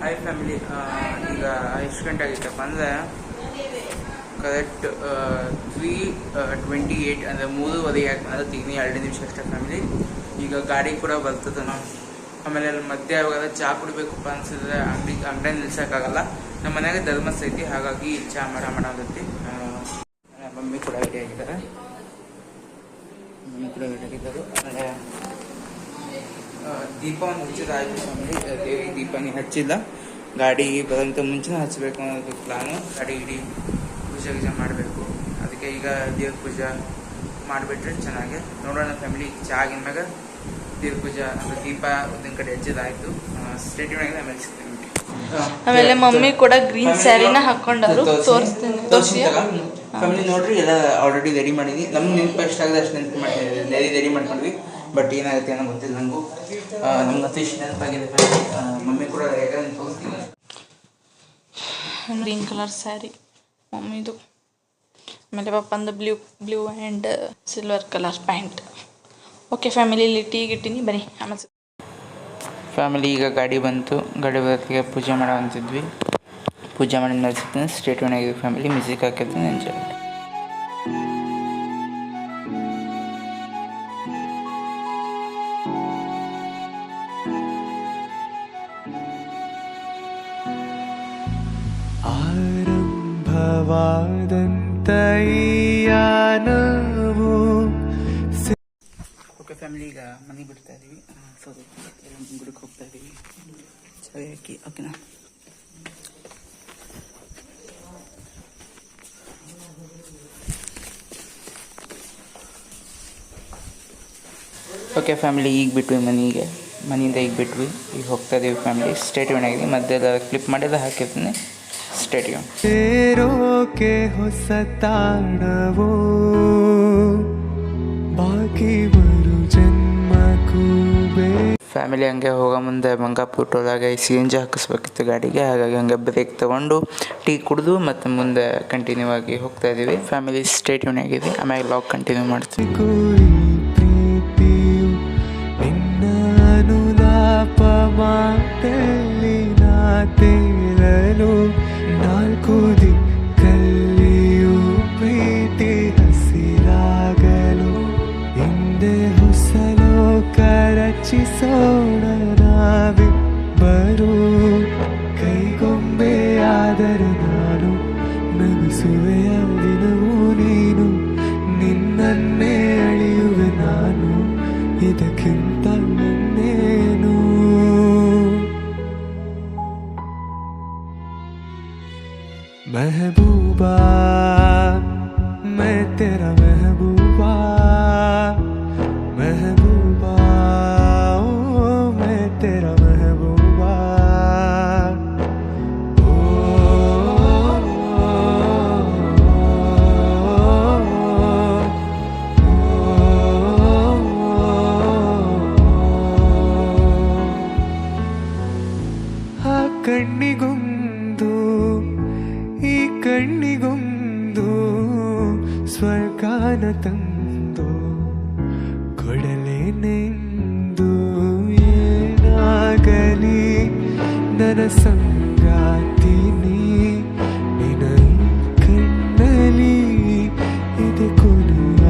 Hi family, ಈಗ ಎಷ್ಟು ಗಂಟೆ ಆಗಿತ್ತಪ್ಪ ಅಂದರೆ ಕರೆಕ್ಟ್ 3:28 ಅಂದರೆ 3:15 ಅಂದರೆ ತೆಗಿನಿ 2 ನಿಮಿಷ ಅಷ್ಟೇ ಫ್ಯಾಮಿಲಿ. ಈಗ ಗಾಡಿ ಕೂಡ ಬರ್ತದೆ ನಾವು. ಆಮೇಲೆ ಅಲ್ಲಿ ಮಧ್ಯೆ ಯಾವಾಗ ಚಹಾ ಕುಡಿಬೇಕಪ್ಪ ಅನ್ಸಿದ್ರೆ ಅಂಗಡಿ ನಿಲ್ಸೋಕ್ಕಾಗಲ್ಲ. ನಮ್ಮ ಮನೆಯಾಗ ಧರ್ಮಸ್ ಐತಿ, ಹಾಗಾಗಿ ಚಹಾ ಮಾಡತಿ. ಮಮ್ಮಿ ಕೂಡ ರೆಡಿ ಆಗಿದ್ದಾರೆ. ಆಮೇಲೆ ದೀಪ ಒಂದು ಹಚ್ಚಿದಾಯ್ತು ಫ್ಯಾಮಿಲಿ. ದೇವಿಗೆ ದೀಪ ನೀ ಹಚ್ಚಿಲ್ಲ, ಗಾಡಿ ಬರೋಂಥ ಮುಂಚೆನೇ ಹಚ್ಚಬೇಕು ಅನ್ನೋದು ಪ್ಲಾನು. ಗಾಡಿ ಇಡೀ ಪೂಜೆ ಮಾಡಬೇಕು, ಅದಕ್ಕೆ ಈಗ ದೇವ್ರ ಪೂಜೆ ಮಾಡಿಬಿಟ್ರೆ ಚೆನ್ನಾಗಿ ನೋಡೋಣ ಫ್ಯಾಮಿಲಿ. ಚಹಾ ಆಗಿನ ಮ್ಯಾಗ ದೇವ್ರ ಪೂಜೆ ಅಂದರೆ ದೀಪ ಒಂದಿನ ಕಡೆ ಹಚ್ಚಿದಾಯ್ತು. ಸ್ಟೇಟ್ಯೂನ್ ಆಗಿದೆ. ಆಮೇಲೆ ಮಮ್ಮಿ ಕೂಡ ಗ್ರೀನ್ ಸ್ಯಾರಿನ ಹಾಕೊಂಡರು, ತೋರಿಸ್ತೀನಿ ಫ್ಯಾಮಿಲಿ. ನೋಡ್ರಿ ಎಲ್ಲ ಆಲ್ರೆಡಿ ರೆಡಿ ಮಾಡಿದ್ವಿ. ನಮ್ಗೆ ನೆನಪು ಎಷ್ಟಾಗಿದೆ ಅಷ್ಟು ನೆನಪು ಮಾಡಿ ರೆಡಿ ಮಾಡ್ಕೊಂಡ್ವಿ. ಬಟ್ ಏನಾಗುತ್ತೆ ಅನ್ನೋ ಗೊತ್ತಿಲ್ಲ ನನಗೂ. ನಮ್ಗೆ ಇಷ್ಟು ನೆನಪಾಗಿದೆ ಫ್ಯಾಮಿಲಿ. ಮಮ್ಮಿ ಕೂಡ ಯಾಕಂದ್ರೆ ತೋರಿಸ್ತೀನಿ. ಗ್ರೀನ್ ಕಲರ್ ಸ್ಯಾರಿ ಮಮ್ಮಿದು. ಆಮೇಲೆ ಪಪ್ಪಂದು blue and silver colour pant. Okay family, ಇಲ್ಲಿ ಟೀ ಇಟ್ಟಿನಿ, ಬನ್ನಿ ಆಮೇಲೆ ಫ್ಯಾಮಿಲಿ. ಈಗ ಗಾಡಿ ಬಂತು, ಗಾಡಿ ಬರೋತ್ತಿಗೆ ಪೂಜೆ ಮಾಡೋ ಅಂತಿದ್ವಿ. ಪೂಜೆ ಮಾಡಿ ನಡೆಸಿದ್ದೀನಿ. ಸ್ಟೇಟ್ಯೂನ್ ಆಗಿದೆ ಫ್ಯಾಮಿಲಿ. ಮ್ಯೂಸಿಕ್ ಹಾಕಿದ್ದೀನಿ, ಎಂಜಾಯ್ ಮಾಡಿ. ಓಕೆ ಫ್ಯಾಮಿಲಿ, ಈಗ ಮನೆ ಬಿಡ್ತಾ ಇದೀವಿ. ಗುಡಿಗೆ ಹೋಗ್ತಾ ಇದೀವಿ. ಚಾಯ್ ಹಾಕಿ ಓಕೆನಾ. ಓಕೆ ಫ್ಯಾಮಿಲಿ, ಈಗ ಬಿಟ್ವಿ ಮನೆಯಿಂದ ಈಗ ಬಿಟ್ವಿ. ಈಗ ಹೋಗ್ತಾ ಇದೀವಿ ಫ್ಯಾಮಿಲಿ. ಸ್ಟೇಟ್ಯೂನ್ ಆಗಿದೆ. ಮಧ್ಯದ ಕ್ಲಿಪ್ ಮಾಡಿದ ಹಾಕಿರ್ತೀನಿ. ಸ್ಟೇಟ್ಯೂನ್. ಹೊಸ ತಾಣವೋ ಬಾಕಿ ಬರು ಜನ್ಮಕ್ಕೂ ಫ್ಯಾಮಿಲಿ. ಹಂಗೆ ಹೋಗೋ ಮುಂದೆ ಮಂಗಾಪುರ ಟೋಲಾಗೆ CNG ಹಾಕಿಸ್ಬೇಕಿತ್ತು ಗಾಡಿಗೆ, ಹಾಗಾಗಿ ಹಂಗೆ ಬ್ರೇಕ್ ತೊಗೊಂಡು ಟೀ ಕುಡಿದು ಮತ್ತು ಮುಂದೆ ಕಂಟಿನ್ಯೂ ಆಗಿ ಹೋಗ್ತಾ ಇದ್ದೀವಿ ಫ್ಯಾಮಿಲಿ. ಸ್ಟೇಟ್ಯೂನ್ ಆಗಿದೆ. ಆಮೇಲೆ ಲಾಗ್ ಕಂಟಿನ್ಯೂ ಮಾಡ್ತೀವಿ. ನಾಲ್ಕು ದಿಕ್ಕಲ್ಲಿಯೂ ಪ್ರೀತಿ ಹಸಿರಾಗಲು ಹಿಂದೆ ಹೊಸಲೋಕ ರಚಿಸೋಣ ನಾವಿಬ್ಬರು. ಕೈಗೊಂಬೆಯಾದರೆ ನಾನು ನಗಿಸುವೆಯ ದಿನವೂ ನೀನು, ನಿನ್ನನ್ನೇ ಅಳಿಯುವೆ ನಾನು, ಇದಕ್ಕಿಂತ ಇನ್ನೇನು. महबूबा मैं तेरा महबूबा, महबूबा ओ मैं तेरा महबूबा. ओ ಆ ಕಣ್ಣಿಗೊಂದು ಈ ಕಣ್ಣಿಗೊಂದು ಸ್ವರ್ಗಾನ ತಂದು ಕೊಡಲೇನೆಂದು. ಏನಾಗಲಿ ನನ್ನ ಸಂಗಾತಿನಿ, ನಿನ್ನ ಕಣ್ಣಲ್ಲಿ ಇದೆ ಕೊನೆಯ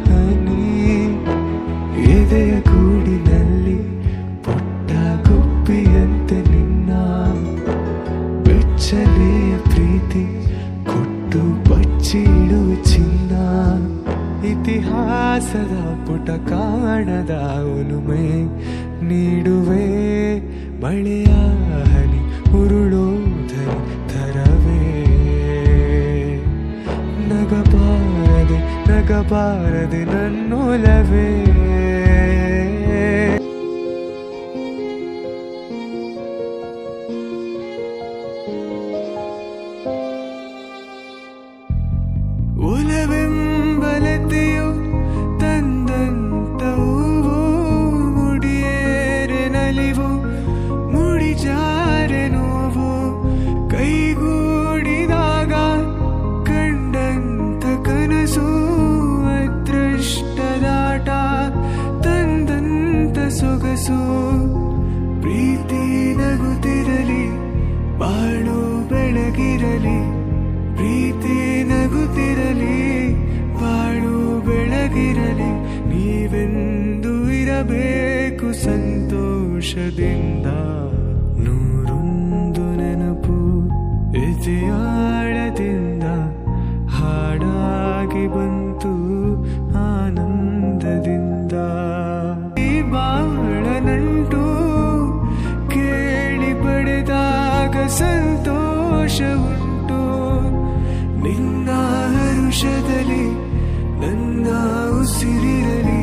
ಹನಿ. ಎದೆಯ ಗೂಡಿನಲ್ಲಿ ಪುಟ್ಟ ಗುಬ್ಬಿಯಂತೆ ನಿನ್ನ ಬೆಚ್ಚನೆಯ ಪ್ರೀತಿ ಕೊಟ್ಟು ಬಚ್ಚಿಡುವ ಚಿನ್ನ. ಇತಿಹಾಸದ ಪುಟ ಕಾಣದ ಒಲುಮೆ ನೀಡುವೆ, ಮಳೆಯ ಹನಿ ಉರುಳೋಧರಿ ತರವೇ. ನಗಬಾರದೆ ನನ್ನೊಲವೇ. ಒಲವೆಂಬಲತೆಯು ತಂದಂತ ಹೂವು, ಮುಡಿಯೇರೆ ನಲಿವು ಮುಡಿಜಾರೆ ನೋವು, ಕೈಗೂಡಿದಾಗ ಕಂಡಂತ ಕನಸು ಅದೃಷ್ಟದಾಟ ಎಂದೆಂದು ಇರಬೇಕು ಸಂತೋಷದಿಂದ. ನೂರೊಂದು ನೆನಪು ಎದೆಯಾಳದಿಂದ ಹಾಡಾಗಿ ಬಂತು ಆನಂದದಿಂದ. ಈ ಬಾಳ ನಂಟು ಕೇಳಿ ಪಡೆದಾಗ ಸಂತೋಷ ಉಂಟು. ನಿನ್ನ ಹರುಷದಲ್ಲಿ ನನ್ನ ಉಸಿರಿರಲಿ,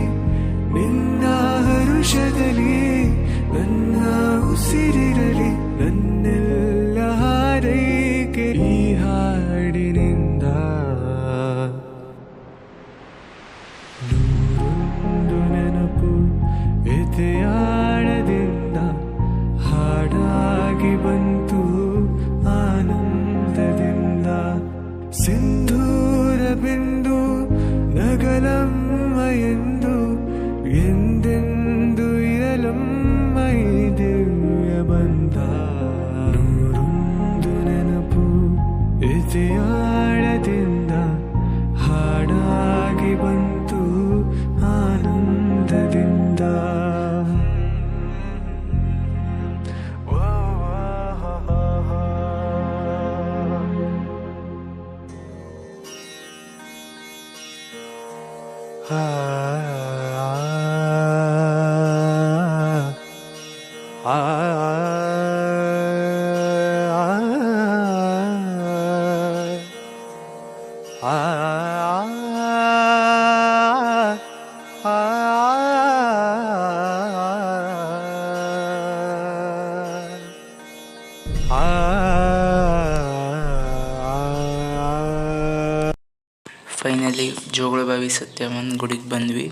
ನಿನ್ನ ಹರುಷದಲ್ಲಿ ನನ್ನ ಉಸಿರಿರಲಿ. ನನ್ನೆಲ್ಲ ಹಾರೈಕೆ ಈ ಹಾಡಿನಿಂದ. ನೂರೊಂದು ನೆನಪು ಎದೆಯಾಳದಿಂದ ಹಾಡಾಗಿ ಬಂತು ಆನಂದದಿಂದ. ಸಿಂಧೂರ ಬಿಂದು ನಗಲಮ್ಮ ಎಂದು ಎಂದೆಂದು ಇರಲಮ್ಮ ಈ ದಿವ್ಯ ಬಂಧ. ನೂರೊಂದು ನೆನಪು ಎದೆಯಾಳದಿಂದ ಹಾಡಾಗಿ ಬಂತು ಆನಂದದಿಂದ. ಫೈನಲಿ ಜೋಗಳಬಾವಿ ಸತ್ಯಮ್ಮನ ಗುಡಿಗೆ ಬಂದ್ವಿ.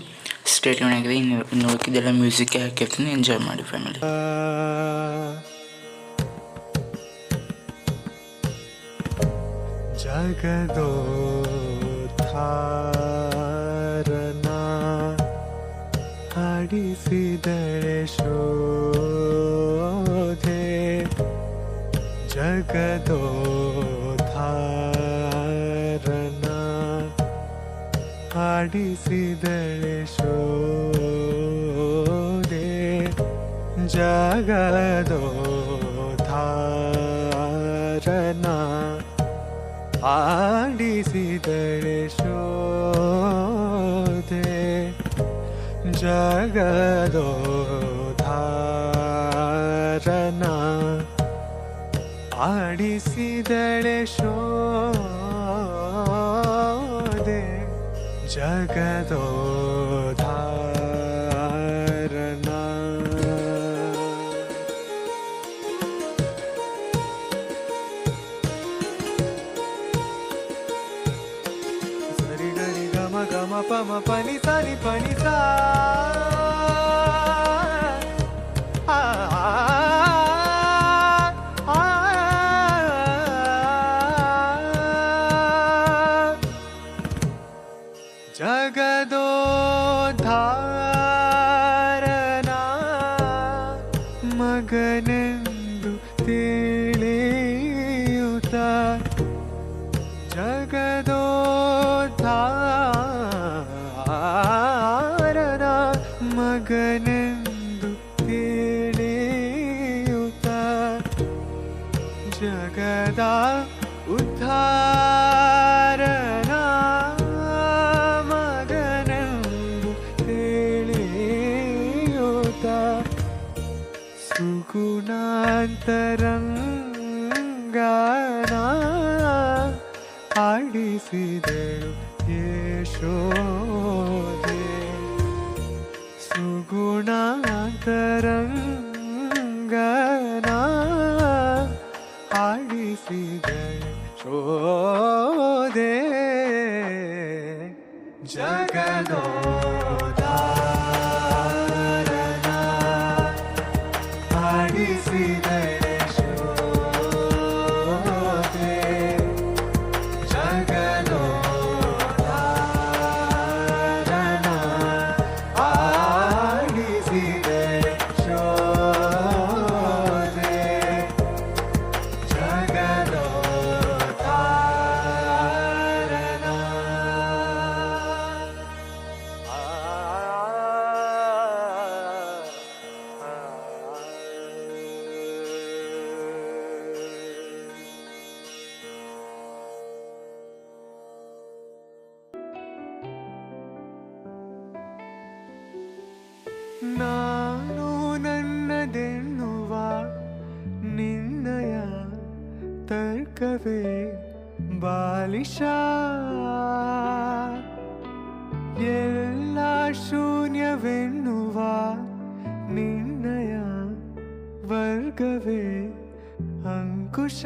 ಸ್ಟೇಟ್ಯೂನ್ ಆಗಿದೆ. ಇನ್ನು ಉಳ್ಕಿದ್ದೆಲ್ಲ ಮ್ಯೂಸಿಕ್ಗೆ ಹಾಕಿರ್ತೀನಿ, ಎಂಜಾಯ್ ಮಾಡಿ ಫ್ಯಾಮಿಲಿ. ಜಗದೋದ್ಧಾರನ ಹಾಡಿಸಿದಳೆ ಶೋಧೆ. ಜಗದೋದ್ಧಾರನ ಹಾಡಿಸಿದಳೆ ಶೋಧೆ. ಜಗದೋದ್ಧಾರನ ಆಡಿಸಿದಳೆ ಶೋಧೆ. ಜಗದೋದ್ಧಾರನ ಆಡಿಸಿದಳೆ ಶೋಧೆ. ಜಗದೋದ್ಧಾರನ ಸರಿ ಗರಿ ಗಮ ಗಮ ಪಮ ಪನಿ ಸನಿ ಪನಿ ಸಾ. ಜಗದೋದ್ಧಾರನ ಮಗನೆಂದು ತಿಳಿಯುತ್ತ. ಜಗದೋದ್ಧಾರನ ಮಗನೆಂದು ತಿಳಿಯುತ್ತ. ಜಗದ ಉದ್ಧಾರನ ಮಗನೆಂದು ತಿಳಿಯುತ್ತ. ಸುಗುಣಾಂತರಂಗನ ಆಡಿಸಿದಳು ಯಶೋದೆ. ಸುಗುಣಾಂತರಂಗನ ಆಡಿಸಿದಳು ಶೋದೆ. ಜಗದೋದ್ಧಾರನ ಆಡಿಸಿದಳೆ ಶೋಧೆ. ಜಗದೋದ್ಧಾರನ ಆಡಿಸಿದಳೆ ಶೋಧೆ. ತರ್ಕವೇ ಬಾಲಿಶ ಎಲ್ಲ ಶೂನ್ಯವೆನ್ನುವ ನಿರ್ಣಯ ವರ್ಗವೇ ಅಂಕುಶ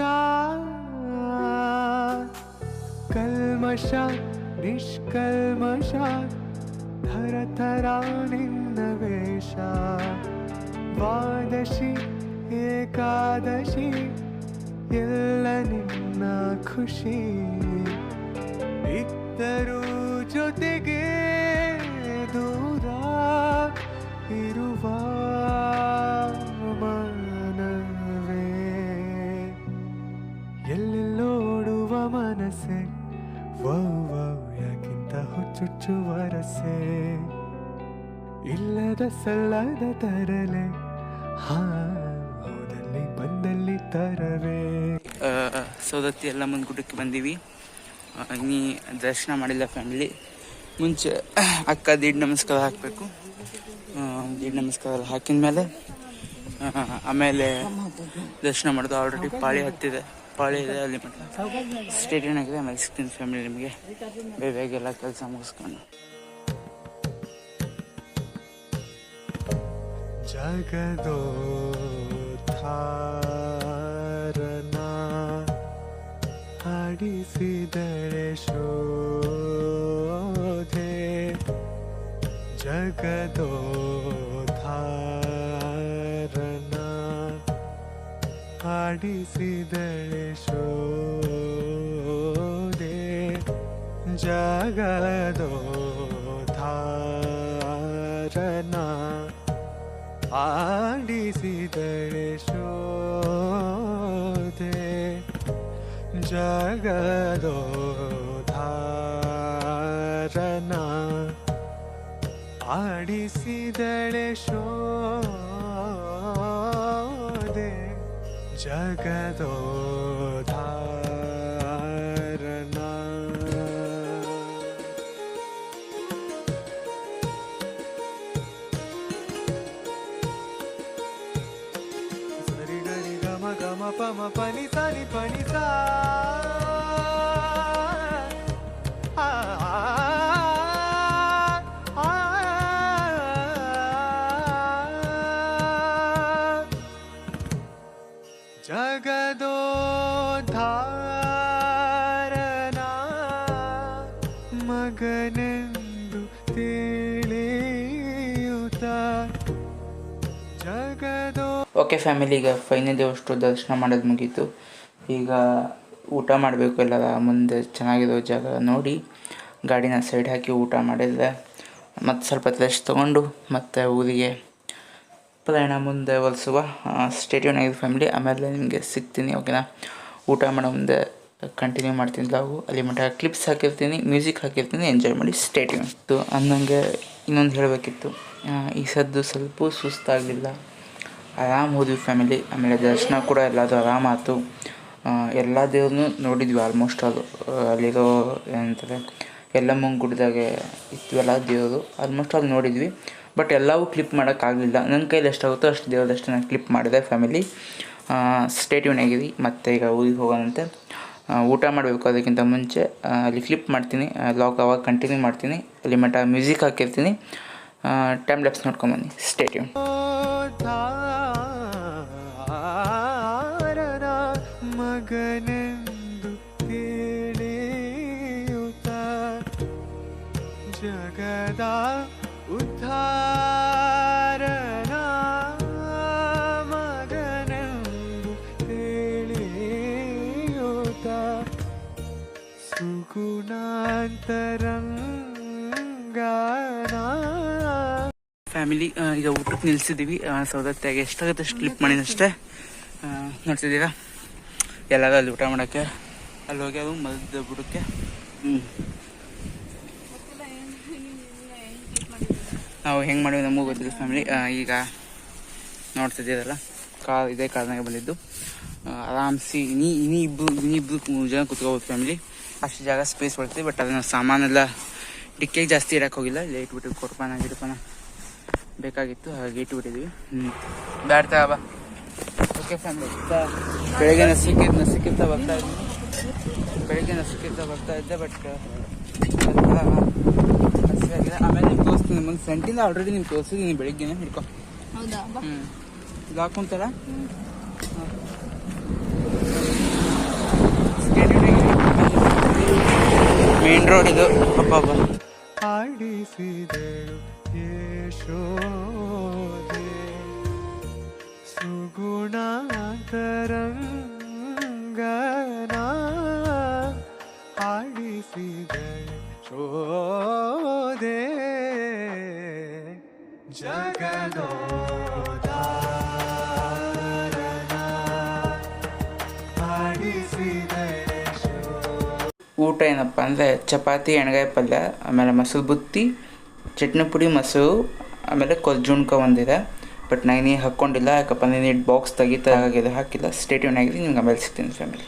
ಕಲ್ಮಶ ನಿಷ್ಕಲ್ಮಶ ಧರತರ ನಿನ್ನ ವೇಷ ದ್ವಾದಶಿ ಏಕಾದಶಿ ಎಲ್ಲ ನಿನ್ನ ಖುಷಿ ಇದ್ದರೂ ಜೊತೆಗೆ ದೂರ ಇರುವ ಮನವೇ ಎಲ್ಲೆಲ್ಲೋಡುವ ಮನಸ್ಸೆ ವೌ ವೌ ಯಾಕಿಂತ ಹುಚ್ಚುಚ್ಚುವ ರಸೆ ಇಲ್ಲದ ಸಲ್ಲದ ತರಲೆ ಹಾ ಹೋದಲ್ಲಿ ಬಂದಲ್ಲಿ ತರವೇ. ಸೌದತ್ತಿ ಎಲ್ಲ ಮುಂದ್ಗುಡಕ್ಕೆ ಬಂದೀವಿ. ನೀ ದರ್ಶನ ಮಾಡಿಲ್ಲ ಫ್ಯಾಮಿಲಿ. ಮುಂಚೆ ಅಕ್ಕ ದೀಡ್ ನಮಸ್ಕಾರ ಹಾಕಬೇಕು. ದೀಡ್ ನಮಸ್ಕಾರ ಎಲ್ಲ ಹಾಕಿದ ಮೇಲೆ ಆಮೇಲೆ ದರ್ಶನ ಮಾಡೋದು. ಆಲ್ರೆಡಿ ಪಾಳಿ ಹತ್ತಿದೆ, ಪಾಳಿ ಇದೆ ಅಲ್ಲಿ ಮಟ್ಟ ಸ್ಟೇಡಿಯಂ ಆಗಿದೆ. ಆಮೇಲೆ ಸಿಗ್ತೀನಿ ಫ್ಯಾಮಿಲಿ ನಿಮಗೆ ಬೇಗ ಕೆಲಸ ಮುಗಿಸ್ಕೊಂಡು. ಜಗದೋದ್ಧಾರನ ಆಡಿಸಿದಳೆ ಶೋಧೆ ಜಗದೋದ್ಧಾರನ ಆಡಿಸಿದಳೆ ಶೋಧೆ ಜಗದೋದ್ಧಾರನ ಆಡಿಸಿದಳೆ ಶೋಧೆ ಜಗದೋದ್ಧಾರನ ಆಡಿಸಿದಳೆ ಶೋಧೆ ಜಗದೋದ್ಧಾರನ. ಗಮ ಪಮ ಪನಿ ಸನಿ ಪನಿ ಸಾ ಜಗದೋದ್ಧಾರನ ಮಗನೆಂದು ತಿಳಿಯುತ್ತ ಜಗದೋ. ಓಕೆ ಫ್ಯಾಮಿಲಿ, ಈಗ ಫೈನಲಿ ಅಷ್ಟು ದರ್ಶನ ಮಾಡೋದು ಮುಗೀತು. ಈಗ ಊಟ ಮಾಡಬೇಕು. ಎಲ್ಲ ಮುಂದೆ ಚೆನ್ನಾಗಿರೋ ಜಾಗ ನೋಡಿ ಗಾಡಿನ ಸೈಡ್ ಹಾಕಿ ಊಟ ಮಾಡಿದ್ರೆ ಮತ್ತು ಸ್ವಲ್ಪ ರೆಸ್ಟ್ ತೊಗೊಂಡು ಮತ್ತು ಊರಿಗೆ ಪ್ರಯಾಣ ಮುಂದೆ ಹೊಲಿಸುವ. ಸ್ಟೇಡಿಯಂ ಆಗಿದೆ ಫ್ಯಾಮಿಲಿ. ಆಮೇಲೆ ನಿಮಗೆ ಸಿಗ್ತೀನಿ, ಓಕೆನಾ? ಊಟ ಮಾಡೋ ಮುಂದೆ ಕಂಟಿನ್ಯೂ ಮಾಡ್ತೀನಿ ಲಾಗು. ಅಲ್ಲಿ ಮಟ್ಟ ಕ್ಲಿಪ್ಸ್ ಹಾಕಿರ್ತೀನಿ, ಮ್ಯೂಸಿಕ್ ಹಾಕಿರ್ತೀನಿ, ಎಂಜಾಯ್ ಮಾಡಿ ಸ್ಟೇಡಿಯಂ. ಅನ್ನಂಗೆ ಇನ್ನೊಂದು ಹೇಳಬೇಕಿತ್ತು. ಈ ಸದ್ದು ಸ್ವಲ್ಪ ಸುಸ್ತಾಗಲಿಲ್ಲ, ಆರಾಮ್ ಹೋದ್ವಿ ಫ್ಯಾಮಿಲಿ. ಆಮೇಲೆ ದರ್ಶನ ಕೂಡ ಎಲ್ಲದು ಆರಾಮಾಯ್ತು. ಎಲ್ಲ ದೇವ್ರನ್ನೂ ನೋಡಿದ್ವಿ ಆಲ್ಮೋಸ್ಟ್. ಅದು ಅಲ್ಲಿರೋ ಏನಂತಾರೆ ಎಲ್ಲಮ್ಮನ ಗುಡ್ದಾಗೆ ಇತ್ವೆಲ್ಲ ದೇವರು ಆಲ್ಮೋಸ್ಟ್ ಅಲ್ಲಿ ನೋಡಿದ್ವಿ. ಬಟ್ ಎಲ್ಲವೂ ಕ್ಲಿಪ್ ಮಾಡೋಕ್ಕಾಗಲಿಲ್ಲ. ನನ್ನ ಕೈಲಿ ಎಷ್ಟಾಗುತ್ತೋ ಅಷ್ಟು ದೇವ್ರದಷ್ಟು ನಾನು ಕ್ಲಿಪ್ ಮಾಡಿದೆ ಫ್ಯಾಮಿಲಿ. ಸ್ಟೇ ಟ್ಯೂನ್ ಆಗಿರಿ. ಮತ್ತು ಈಗ ಊರಿಗೆ ಹೋಗೋಣಂತೆ. ಊಟ ಮಾಡಬೇಕು. ಅದಕ್ಕಿಂತ ಮುಂಚೆ ಅಲ್ಲಿ ಕ್ಲಿಪ್ ಮಾಡ್ತೀನಿ, ಲಾಗ್ ಅವಾಗ ಕಂಟಿನ್ಯೂ ಮಾಡ್ತೀನಿ. ಅಲ್ಲಿ ಮಟ್ಟ ಮ್ಯೂಸಿಕ್ ಹಾಕಿರ್ತೀನಿ. ಟೈಮ್ ಲ್ಯಾಪ್ಸ್ ನೋಡ್ಕೊಂಬನ್ನಿ. Stay tune. ಮಗನೆಂದು ತಿಳಿಯುತ್ತ ಜಗದ ಉದ್ಧಾರನ ಮಗನೆಂದು ತಿಳಿಯುತ್ತ ಸುಗುಣಾಂತರಂಗನ. ಫ್ಯಾಮಿಲಿ ಈಗ ಊಟಕ್ಕೆ ನಿಲ್ಸಿದ್ದೀವಿ. ಸೌದತ್ತಿಯಾಗಿ ಎಷ್ಟಾಗುತ್ತೆ ಅಷ್ಟು ಕ್ಲಿಪ್ ಮಾಡಿದಷ್ಟೇ. ನೋಡ್ತಿದ್ದೀರಾ ಎಲ್ಲರೂ ಅಲ್ಲಿ ಊಟ ಮಾಡೋಕ್ಕೆ ಅಲ್ಲಿ ಹೋಗ್ಯಾವು ಮದ್ದು ಬುಡಕ್ಕೆ. ನಾವು ಹೆಂಗೆ ಮಾಡಿವಿ ನಮಗೂ ಗೊತ್ತಿಲ್ಲ ಫ್ಯಾಮಿಲಿ. ಈಗ ನೋಡ್ತಿದ್ದೀರಲ್ಲ, ಇದೇ ಕಾರ್ನಾಗೆ ಬಂದಿದ್ದು. ಆರಾಮ್ಸಿ ಇನ್ನಿಬ್ರು ಜನ ಕೂತ್ಕೋಬೋದು ಫ್ಯಾಮಿಲಿ. ಅಷ್ಟು ಜಾಗ ಸ್ಪೇಸ್ ಕೊಡ್ತೀವಿ. ಬಟ್ ಅದನ್ನು ಸಾಮಾನೆಲ್ಲ ಡಿಕ್ಕಿಗೆ ಜಾಸ್ತಿ ಇಡಕ್ಕೆ ಹೋಗಿಲ್ಲ. ಇಲ್ಲಿ ಇಟ್ಬಿಟ್ಟು ಕೊಡ್ಪಾನ ಗಿಡಪಾನ ಬೇಕಾಗಿತ್ತು, ಹಾಗೆ ಇಟ್ಬಿಟ್ಟಿದ್ವಿ. ಬ್ಯಾಡ್ತಾ ಬಾ ಓಕೆ ಫ್ಯಾಮಿಲಿ, ಬೆಳಗ್ಗೆ ನಸಿಕಿಂತ ಬರ್ತಾ ಇದ್ದೆ ಬಟ್ ಹಸಿವಾಗಿದೆ. ಆಮೇಲೆ ನಿಮ್ಗೆ ತೋರಿಸ್ತೀನಿ, ಮುಂದೆ ಸೆಂಟಿಂದ ಆಲ್ರೆಡಿ ನಿಮ್ಗೆ ತೋರಿಸಿದ್ದೀನಿ ಬೆಳಿಗ್ಗೆನೇ. ಹಿಡ್ಕೊ. ಹೌದಾ? ಇದು ಹಾಕೊಂತಾರ ಮೇನ್ ರೋಡ್ ಇದು. ಹಬ್ಬ ಆಡಿಸಿದಳು ಯಶೋದೆ ಸುಗುಣಾತರಂಗನ ಆಡಿಸಿದಳು ಶೋದೆ ಜಗದೋದಾರನ ಆಡಿಸಿದಳು ಶೋ. ಊಟ ಏನಪ್ಪ ಅಂದರೆ ಚಪಾತಿ, ಎಣ್ಗಾಯಿ ಪಲ್ಯ, ಆಮೇಲೆ ಮೊಸರು ಬುತ್ತಿ, ಚಟ್ನಿ ಪುಡಿ, ಮೊಸರು, ಆಮೇಲೆ ಕೊಜ್ಜುಣ್ಕ ಒಂದಿದೆ. ಬಟ್ ನಾನು ಹಾಕ್ಕೊಂಡಿಲ್ಲ, ಯಾಕಪ್ಪ ಅಂದರೆ ನೀಟ್ ಬಾಕ್ಸ್ ತೆಗಿತಾಗಿದೆ, ಹಾಕಿಲ್ಲ. ಸ್ಟೇಟ್ಯೂನ್ ಆಗಿದೆ, ನಿಮ್ಗೆ ಆಮೇಲೆ ಸಿಗ್ತೀನಿ ಫ್ಯಾಮಿಲಿ.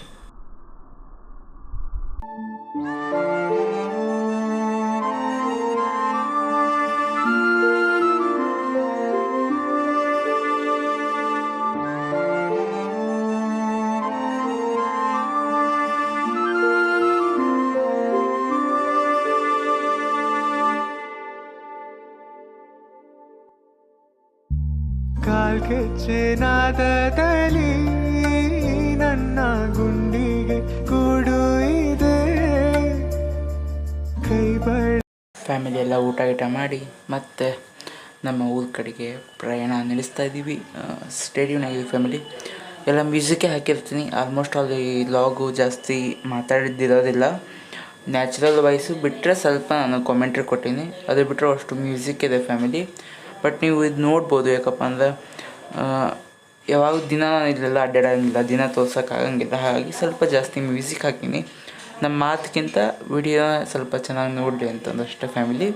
ಕಾಲ್ಗೆಜ್ಜೆನಾದದಲ್ಲಿ ನನ್ನ ಗುಂಡಿಗೆ ಕೂಡು ಇದೆ ಕೈ ಬಳಿ. ಫ್ಯಾಮಿಲಿ ಎಲ್ಲ ಊಟ ಮಾಡಿ ಮತ್ತೆ ನಮ್ಮ ಊರ ಕಡೆಗೆ ಪ್ರಯಾಣ ನಡೆಸ್ತಾ ಇದ್ದೀವಿ. ಸ್ಟೇಡಿಯಂ ಆಗಿದೆ ಫ್ಯಾಮಿಲಿ. ಎಲ್ಲ ಮ್ಯೂಸಿಕ್ಕೇ ಹಾಕಿರ್ತೀನಿ. ಆಲ್ಮೋಸ್ಟ್ ಆಲ್ ಈ ಲಾಗು ಜಾಸ್ತಿ ಮಾತಾಡಿದ್ದಿರೋದಿಲ್ಲ. ನ್ಯಾಚುರಲ್ ವಾಯ್ಸು ಬಿಟ್ಟರೆ ಸ್ವಲ್ಪ ನಾನು ಕಾಮೆಂಟ್ರಿ ಕೊಟ್ಟೀನಿ, ಅದು ಬಿಟ್ಟರೆ ಅಷ್ಟು ಮ್ಯೂಸಿಕ್ ಇದೆ ಫ್ಯಾಮಿಲಿ. ಬಟ್ ನೀವು ಇದು ನೋಡ್ಬೋದು, ಯಾಕಪ್ಪ ಅಂದರೆ ಯಾವಾಗ ದಿನ ನಾನು ಇಲ್ಲೆಲ್ಲ ಅಡ್ಡಾಡೋಂಗಿಲ್ಲ, ದಿನ ತೋರ್ಸೋಕ್ಕಾಗಂಗಿಲ್ಲ. ಹಾಗಾಗಿ ಸ್ವಲ್ಪ ಜಾಸ್ತಿ ಮ್ಯೂಸಿಕ್ ಹಾಕೀನಿ. ನಮ್ಮ ಮಾತಕ್ಕಿಂತ ವಿಡಿಯೋ ಸ್ವಲ್ಪ ಚೆನ್ನಾಗಿ ನೋಡಲಿ ಅಂತಂದಷ್ಟೇ ಫ್ಯಾಮಿಲಿ.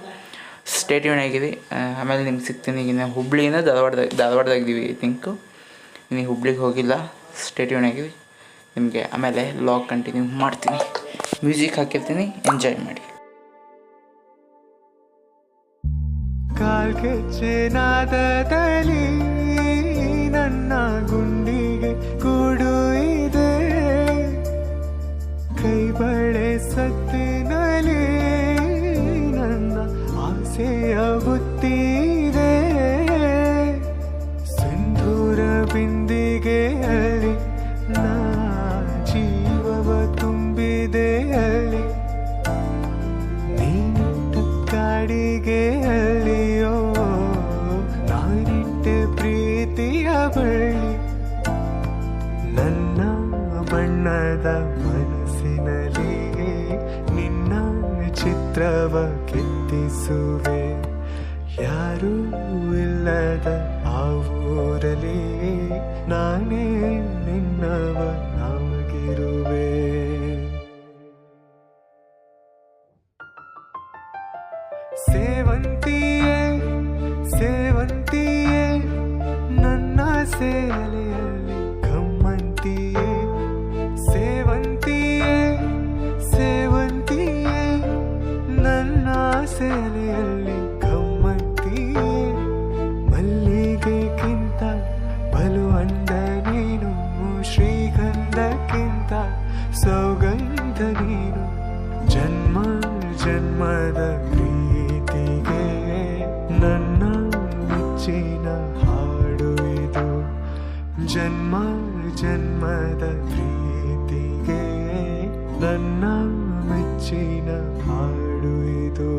ಸ್ಟೇಟ್ಯೂನ್ ಆಗಿದೆ. ಆಮೇಲೆ ನಿಮ್ಗೆ ಸಿಗ್ತೀನಿ. ಈಗ ನಾವು ಹುಬ್ಳಿನ ಧಾರವಾಡದಾಗಿದ್ದೀವಿ ಐ ಥಿಂಕು. ಇನ್ನು ಹುಬ್ಳಿಗೆ ಹೋಗಿಲ್ಲ. ಸ್ಟೇಟ್ಯೂನ್ ಆಗಿದೆ. ನಿಮಗೆ ಆಮೇಲೆ ಲಾಗ್ ಕಂಟಿನ್ಯೂ ಮಾಡ್ತೀನಿ. ಮ್ಯೂಸಿಕ್ ಹಾಕಿರ್ತೀನಿ, ಎಂಜಾಯ್ ಮಾಡಿ. ಕಾಲ್ಗೆಜ್ಜೆನಾದದಲ್ಲಿ ನನ್ನ ಗುಂಡಿಗೆ ಕೂಡು ಇದೆ ಕೈ ಬಳೆ ಸತ್ತಿನಲ್ಲಿ ನನ್ನ ಆಸೆಯ ಬುತ್ತಿದೆ ಸಿಂಧೂರ ಬಿಂದಿಗೆಯಲ್ಲಿ ನಾ ಜೀವವ ತುಂಬಿದೆಯಲ್ಲಿ ನೀನಿಟ್ಟ ಕಾಡಿಗೆಯಲ್ಲಿಯೋ ನಾನಿಟ್ಟ ಪ್ರೀತಿಯ ಬಳ್ಳಿ ನನ್ನ ಬಣ್ಣದ ಮನಸ್ಸಿನಲ್ಲಿ ನಿನ್ನ ಚಿತ್ರವ ಕೆತ್ತಿಸುವೆ ಯಾರೂ ಇಲ್ಲದ ಆ ಊರಲ್ಲಿ ನಾನೇ ನಿನ್ನವ ನಾಗಿರುವೆ ಸೇವಂತಿಯೇ ಸೇವಂತಿಯೇ ನನ್ನ ಸೇಲೆಯಲ್ಲಿ ಗಮ್ಮಂತಿಯೇ ಸೇವಂತಿಯೇ ಸೇವಂತಿಯೇ ನನ್ನ ಸೇಲೆಯಲ್ಲಿ ಗಮ್ಮಂತಿಯೇ ಮಲ್ಲಿಗೆಗಿಂತ ಬಲು ಅಂದ ನೀನು ಶ್ರೀಗಂಧಕ್ಕಿಂತ ಸೌಗಂಧ ನೀನು ಜನ್ಮ ಜನ್ಮದ ಪ್ರೀತಿಗೆ ನನ್ನ ಮೆಚ್ಚಿನ ಹಾಡು ಇದು ಜನ್ಮ ಜನ್ಮದ ಪ್ರೀತಿಗೆ ನನ್ನ ಮೆಚ್ಚಿನ ಹಾಡು ಇದು.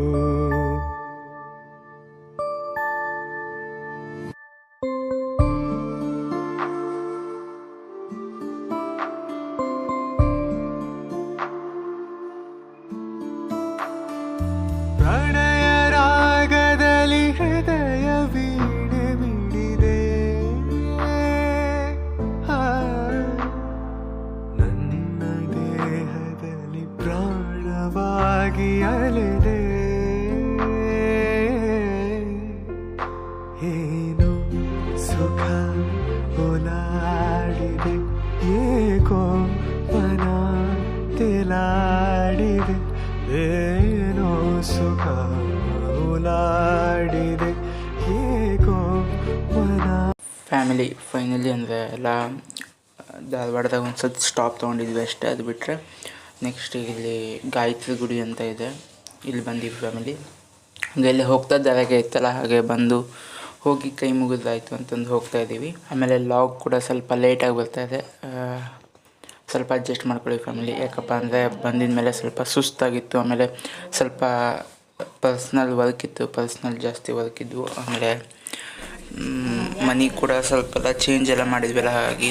ಪ್ರಣಯ ರಾಗದಲ್ಲಿ ಹೃದಯ ವೀಣೆ ಮಿಡಿದೆ ನನ್ನ ದೇಹದಲ್ಲಿ ಪ್ರಾಣವಾಗಿ ಅಲೆದೆ ಏನೋ ಸುಖ ಓಲಾಡಿದೆ ಏಕೋ ಮನ ತೆಲಾಡಿದೆ ಏನೋ ಸುಖ ಓಲಾಡಿದೆ ಏಕೋ ಮನ. ಫ್ಯಾಮಿಲಿ ಫೈನಲಿ ಅಂದರೆ ಎಲ್ಲ ಧಾರವಾಡದಾಗ ಒಂದು ಸ್ವಲ್ಪ ಸ್ಟಾಪ್ ತೊಗೊಂಡಿದ್ವಿ ಅಷ್ಟೇ. ಅದು ಬಿಟ್ಟರೆ ನೆಕ್ಸ್ಟ್ ಇಲ್ಲಿ ಗಾಯತ್ರಿ ಗುಡಿ ಅಂತ ಇದೆ, ಇಲ್ಲಿ ಬಂದಿವಿ ಫ್ಯಾಮಿಲಿ. ಹಾಗೆ ಇಲ್ಲಿ ಹೋಗ್ತಾ ದಾರಾಗೆ ಇತ್ತಲ್ಲ, ಹಾಗೆ ಬಂದು ಹೋಗಿ ಕೈ ಮುಗಿದಾಯಿತು ಅಂತಂದು ಹೋಗ್ತಾ ಇದ್ದೀವಿ. ಆಮೇಲೆ ಲಾಗ್ ಕೂಡ ಸ್ವಲ್ಪ ಲೇಟಾಗಿ ಬರ್ತಾಯಿದೆ, ಸ್ವಲ್ಪ ಅಡ್ಜಸ್ಟ್ ಮಾಡ್ಕೊಳ್ಳಿ ಫ್ಯಾಮಿಲಿ. ಯಾಕಪ್ಪ ಅಂದರೆ ಬಂದಿದ ಮೇಲೆ ಸ್ವಲ್ಪ ಸುಸ್ತಾಗಿತ್ತು, ಆಮೇಲೆ ಸ್ವಲ್ಪ ಪರ್ಸ್ನಲ್ ಜಾಸ್ತಿ ವರ್ಕ್ ಇದ್ವು. ಆಮೇಲೆ ಮನೆ ಕೂಡ ಸ್ವಲ್ಪ ಎಲ್ಲ ಚೇಂಜ್ ಎಲ್ಲ ಮಾಡಿದ್ವಲ್ಲ, ಹಾಗಾಗಿ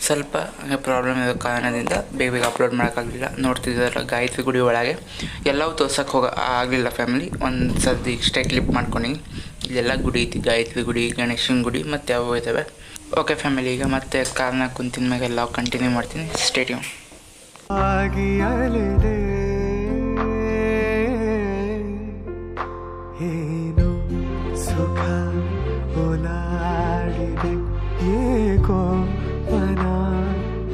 ಸ್ವಲ್ಪ ಪ್ರಾಬ್ಲಮ್ ಇರೋ ಕಾರಣದಿಂದ ಬೇಗ ಅಪ್ಲೋಡ್ ಮಾಡೋಕ್ಕಾಗಲಿಲ್ಲ. ನೋಡ್ತಿದ್ದಾರಲ್ಲ ಗಾಯತ್ರಿ ಗುಡಿ ಒಳಗೆ ಎಲ್ಲವೂ ತೋರ್ಸೋಕ್ಕೆ ಆಗಲಿಲ್ಲ ಫ್ಯಾಮಿಲಿ. ಒಂದು ಸರ್ತಿ ಇಷ್ಟೇ ಕ್ಲಿಪ್ ಮಾಡ್ಕೊಂಡು ಇಲ್ಲೆಲ್ಲ ಗುಡಿ ಐತಿ, ಗಾಯತ್ರಿ ಗುಡಿ, ಗಣೇಶನ ಗುಡಿ ಮತ್ತು ಯಾವ ಇದ್ದಾವೆ. ಓಕೆ ಫ್ಯಾಮಿಲಿ, ಈಗ ಮತ್ತೆ ಕಾರ್ನ ಕುಂತಿನ ಮ್ಯಾಗೆ ಎಲ್ಲ ಕಂಟಿನ್ಯೂ ಮಾಡ್ತೀನಿ. ಸ್ಟೇಡಿಯಂ ಆಗಿಯಲಿದೆ ಏನು ಸುಖ ಓಲಾಡಿದೆ, ಏಕೋ ಮನ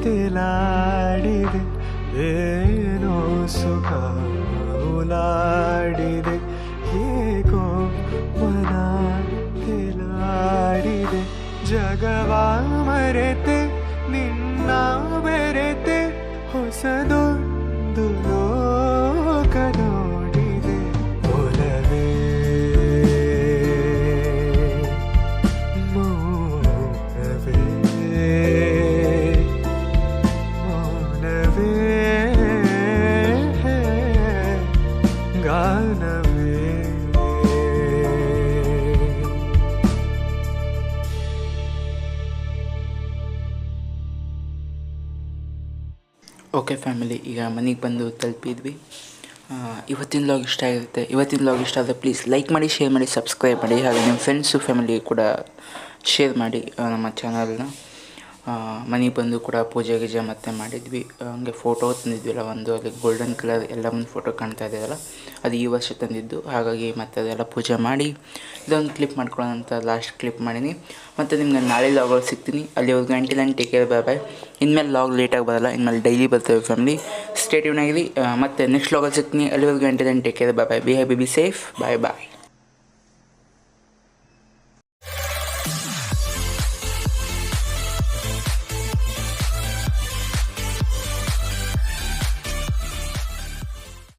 ತಿಲಾಡಿದೆ, ಏನೋ ಸುಖ ಓಲಾಡಿದೆ, ಏಕೋ ಮನ ತಿಲಾಡಿದೆ. ಜಗವಾ ಮರೆತೆ ನಿನ್ನ ಬೆರೆತೆ, ಹೊಸದೊಂದು ಲೋಕ ನೋಡಿದೆ. ಒಲವೇ ಮೌನವೇ ಮೌನವೇ ಗಾನವೇ. ಓಕೆ ಫ್ಯಾಮಿಲಿ, ಈಗ ಮನೆಗೆ ಬಂದು ತಲುಪಿದ್ವಿ. ಇವತ್ತಿನ ಲಾಗ್ ಇಷ್ಟ ಆಗಿರುತ್ತೆ. ಇವತ್ತಿನ ಲಾಗ್ ಇಷ್ಟ ಆದರೆ ಪ್ಲೀಸ್ ಲೈಕ್ ಮಾಡಿ, ಶೇರ್ ಮಾಡಿ, ಸಬ್ಸ್ಕ್ರೈಬ್ ಮಾಡಿ. ಹಾಗೆ ನಿಮ್ಮ ಫ್ರೆಂಡ್ಸು ಫ್ಯಾಮಿಲಿ ಕೂಡ ಶೇರ್ ಮಾಡಿ ನಮ್ಮ ಚಾನಲ್ನ. ಮನೆಗೆ ಬಂದು ಕೂಡ ಪೂಜೆ ಗೀಜೆ ಮತ್ತೆ ಮಾಡಿದ್ವಿ. ಹಂಗೆ ಫೋಟೋ ತಂದಿದ್ವಿಲ್ಲ ಒಂದು, ಅಲ್ಲಿ ಗೋಲ್ಡನ್ ಕಲರ್ ಎಲ್ಲ ಒಂದು ಫೋಟೋ ಕಾಣ್ತಾ ಇದೆಯಲ್ಲ, ಅದು ಈ ವರ್ಷ ತಂದಿದ್ದು. ಹಾಗಾಗಿ ಮತ್ತೆ ಅದೆಲ್ಲ ಪೂಜೆ ಮಾಡಿ ಇದೊಂದು ಕ್ಲಿಪ್ ಮಾಡ್ಕೊಳ್ಳೋಣ ಅಂತ ಲಾಸ್ಟ್ ಕ್ಲಿಪ್ ಮಾಡೀನಿ. ಮತ್ತು ನಿಮ್ಗೆ ನಾಳೆ ಲಾಗಲ್ಲಿ ಸಿಗ್ತೀನಿ. ಅಲ್ಲಿವರೆಗೂ ಗಂಟೆ ಟೇಕ್ ಕೇರ್, ಬಾಯ್. ಇನ್ಮೇಲೆ ಲಾಗ್ ಲೇಟಾಗಿ ಬರೋಲ್ಲ, ಇನ್ಮೇಲೆ ಡೈಲಿ ಬರ್ತೇವೆ ಫ್ಯಾಮಿಲಿ. ಸ್ಟೇ ಟ್ಯೂನ್ ಆಗಿರಿ. ಮತ್ತು ನೆಕ್ಸ್ಟ್ ಲಾಗಲ್ಲಿ ಸಿಗ್ತೀನಿ. ಅಲ್ಲಿವರೆಗೂ ಗಂಟೆ take care, bye. Be happy, be safe, bye.